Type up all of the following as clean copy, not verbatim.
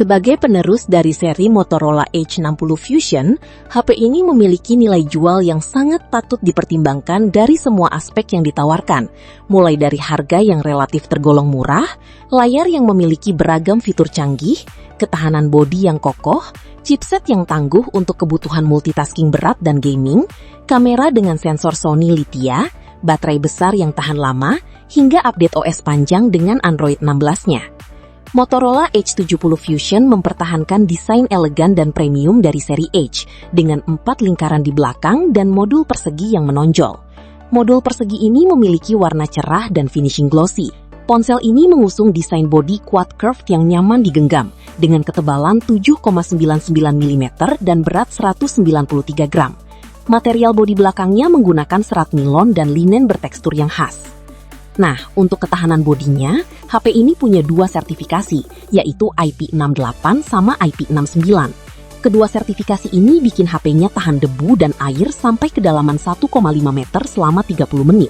Sebagai penerus dari seri Motorola H60 Fusion, HP ini memiliki nilai jual yang sangat patut dipertimbangkan dari semua aspek yang ditawarkan, mulai dari harga yang relatif tergolong murah, layar yang memiliki beragam fitur canggih, ketahanan bodi yang kokoh, chipset yang tangguh untuk kebutuhan multitasking berat dan gaming, kamera dengan sensor Sony Lithia, baterai besar yang tahan lama, hingga update OS panjang dengan Android 16-nya. Motorola H70 Fusion mempertahankan desain elegan dan premium dari seri H dengan 4 lingkaran di belakang dan modul persegi yang menonjol. Modul persegi ini memiliki warna cerah dan finishing glossy. Ponsel ini mengusung desain bodi quad curved yang nyaman digenggam dengan ketebalan 7,99 mm dan berat 193 gram. Material bodi belakangnya menggunakan serat nilon dan linen bertekstur yang khas. Nah, untuk ketahanan bodinya, HP ini punya 2 sertifikasi, yaitu IP68 sama IP69. Kedua sertifikasi ini bikin HP-nya tahan debu dan air sampai kedalaman 1,5 meter selama 30 menit.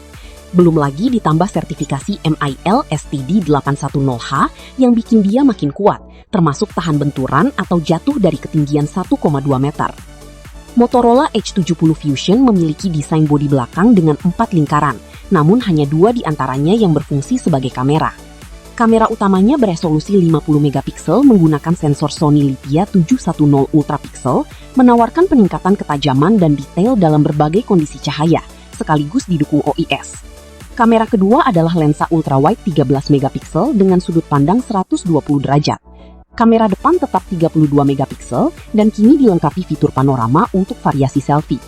Belum lagi ditambah sertifikasi MIL STD810H yang bikin dia makin kuat, termasuk tahan benturan atau jatuh dari ketinggian 1,2 meter. Motorola H70 Fusion memiliki desain bodi belakang dengan 4 lingkaran, namun hanya 2 di antaranya yang berfungsi sebagai kamera. Kamera utamanya beresolusi 50 megapiksel menggunakan sensor Sony Lithia 710 Ultra Pixel, menawarkan peningkatan ketajaman dan detail dalam berbagai kondisi cahaya, sekaligus didukung OIS. Kamera kedua adalah lensa ultrawide 13 megapiksel dengan sudut pandang 120 derajat. Kamera depan tetap 32 megapiksel dan kini dilengkapi fitur panorama untuk variasi selfie.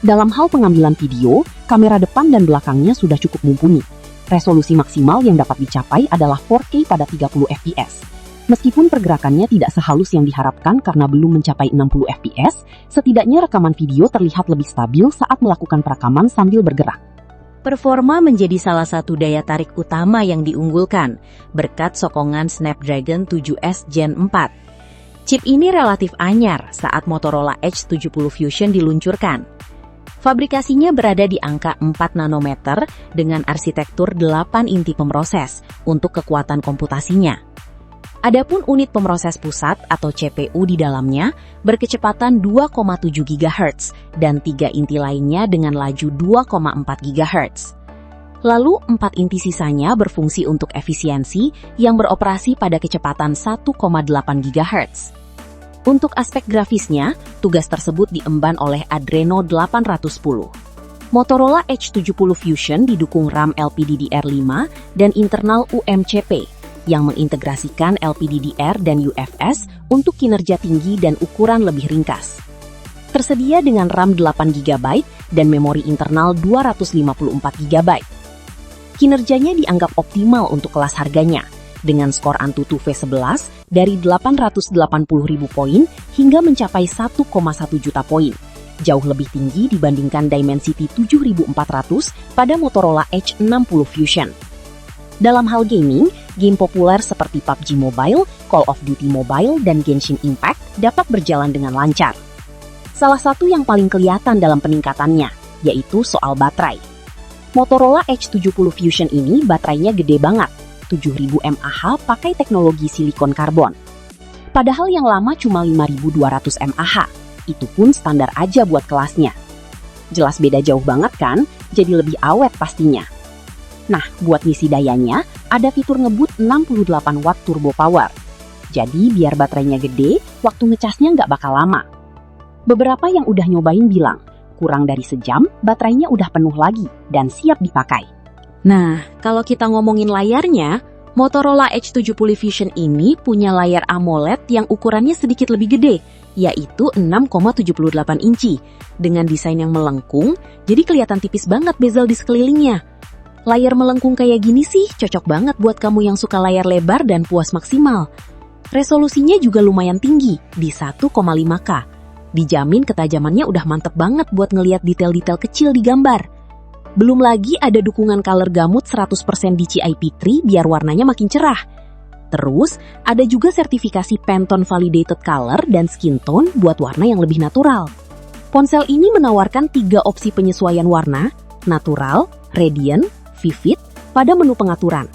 Dalam hal pengambilan video, kamera depan dan belakangnya sudah cukup mumpuni. Resolusi maksimal yang dapat dicapai adalah 4K pada 30 fps. Meskipun pergerakannya tidak sehalus yang diharapkan karena belum mencapai 60 fps, setidaknya rekaman video terlihat lebih stabil saat melakukan perekaman sambil bergerak. Performa menjadi salah satu daya tarik utama yang diunggulkan, berkat sokongan Snapdragon 7S Gen 4. Chip ini relatif anyar saat Motorola H70 Fusion diluncurkan. Fabrikasinya berada di angka 4 nanometer dengan arsitektur 8 inti pemroses untuk kekuatan komputasinya. Adapun unit pemroses pusat atau CPU di dalamnya berkecepatan 2,7 GHz dan 3 inti lainnya dengan laju 2,4 GHz. Lalu 4 inti sisanya berfungsi untuk efisiensi yang beroperasi pada kecepatan 1,8 GHz. Untuk aspek grafisnya, tugas tersebut diemban oleh Adreno 810. Motorola H70 Fusion didukung RAM LPDDR5 dan internal UMCP yang mengintegrasikan LPDDR dan UFS untuk kinerja tinggi dan ukuran lebih ringkas. Tersedia dengan RAM 8GB dan memori internal 254 GB. Kinerjanya dianggap optimal untuk kelas harganya, dengan skor AnTuTu V11 dari 880.000 poin hingga mencapai 1,1 juta poin, jauh lebih tinggi dibandingkan Dimensity 7400 pada Motorola H60 Fusion. Dalam hal gaming, game populer seperti PUBG Mobile, Call of Duty Mobile, dan Genshin Impact dapat berjalan dengan lancar. Salah satu yang paling kelihatan dalam peningkatannya, yaitu soal baterai. Motorola H70 Fusion ini baterainya gede banget, 7000 mAh pakai teknologi silikon karbon. Padahal yang lama cuma 5200 mAh, itu pun standar aja buat kelasnya. Jelas beda jauh banget kan, jadi lebih awet pastinya. Nah, buat ngisi dayanya, ada fitur ngebut 68 watt turbo power. Jadi, biar baterainya gede, waktu ngecasnya nggak bakal lama. Beberapa yang udah nyobain bilang, kurang dari sejam, baterainya udah penuh lagi dan siap dipakai. Nah, kalau kita ngomongin layarnya, Motorola H70 Fusion ini punya layar AMOLED yang ukurannya sedikit lebih gede, yaitu 6,78 inci. Dengan desain yang melengkung, jadi kelihatan tipis banget bezel di sekelilingnya. Layar melengkung kayak gini sih cocok banget buat kamu yang suka layar lebar dan puas maksimal. Resolusinya juga lumayan tinggi, di 1,5K. Dijamin ketajamannya udah mantep banget buat ngeliat detail-detail kecil di gambar. Belum lagi ada dukungan color gamut 100% DCI-P3 biar warnanya makin cerah. Terus, ada juga sertifikasi Pantone Validated Color dan Skin Tone buat warna yang lebih natural. Ponsel ini menawarkan 3 opsi penyesuaian warna, natural, radiant, vivid, pada menu pengaturan.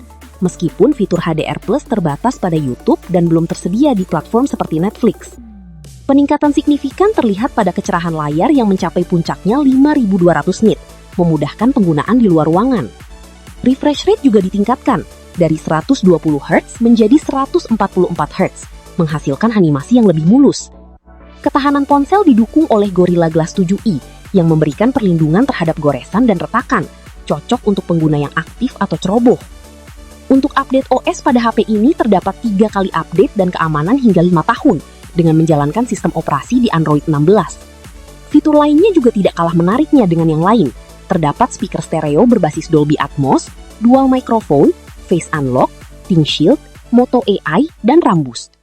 meskipun fitur HDR Plus terbatas pada YouTube dan belum tersedia di platform seperti Netflix. Peningkatan signifikan terlihat pada kecerahan layar yang mencapai puncaknya 5200 nit, memudahkan penggunaan di luar ruangan. Refresh rate juga ditingkatkan, dari 120 Hz menjadi 144 Hz, menghasilkan animasi yang lebih mulus. Ketahanan ponsel didukung oleh Gorilla Glass 7i yang memberikan perlindungan terhadap goresan dan retakan, cocok untuk pengguna yang aktif atau ceroboh. Untuk update OS pada HP ini terdapat 3 kali update dan keamanan hingga 5 tahun dengan menjalankan sistem operasi di Android 16. Fitur lainnya juga tidak kalah menariknya dengan yang lain. Terdapat speaker stereo berbasis Dolby Atmos, dual microphone, face unlock, ThinkShield, Moto AI, dan RAM Boost.